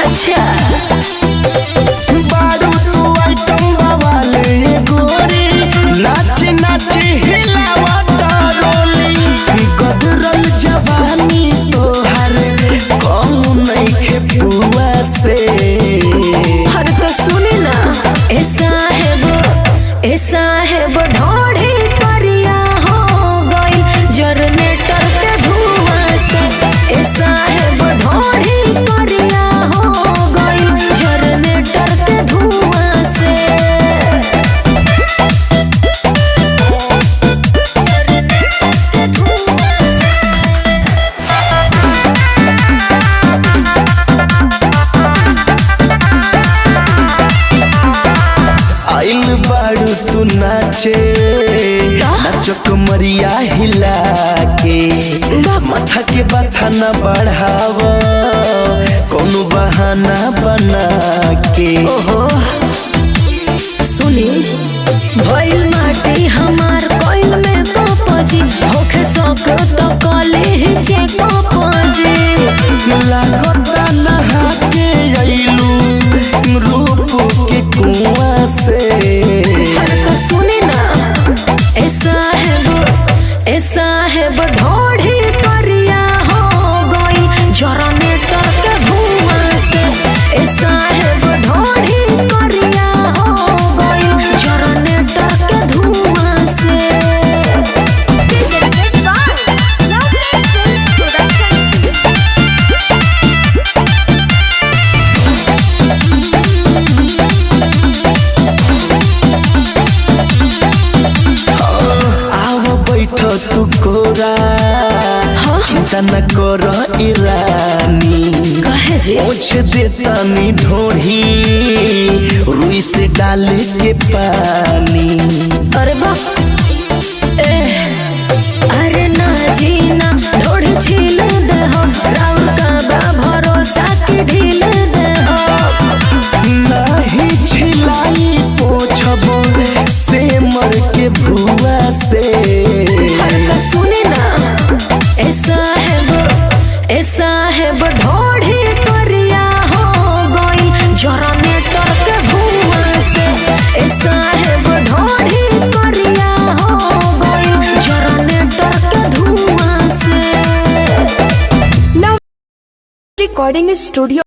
अच्छा बारू तू आइटम बवाले गोरी नाच नाच हिलावत रोली गदरल जवानी तोहर कौन नइखे पुआ से। हर तो सुनी ना ए साहेब ढोढ़ी करिया हो गई जनरेटर के धुआं से। ए साहेब ढोढ़ी करिया हो गई जनरेटर के धुआं से। आइल बारू तू नाचे नाचो कमरिया हिला के माथा के बथा न बढ़ाव कोनो बहाना बना के। ओहो सुनी भइल माटी हमार कोइल में कपजी होखे सक तो कले जे कपजी लागता नहा के आइलू रूप के कुआं से। तो सुनी ना ए साहेब ढोढ़ी करिया हो गई जनरेटर के धुआं से। ए साहेब ढोढ़ी करिया हो गई जनरेटर के धुआं से। तू कोरा चिंता न कर ईरानी पूछ देता नी ढोढ़ी रुई से डाल के पानी। अरे बाप अरे ना जीना ढोढ़ी छील दे हम राउर का बा भरोसा की ढील दे हम नहीं छिलाई पोछबो से मर के भुआ से। सुनी ना ए साहेब ढोढ़ी करिया हो गई जनरेटर के धुआं से। ए साहेब ढोढ़ी करिया हो गई जनरेटर के धुआं से। Now recording studio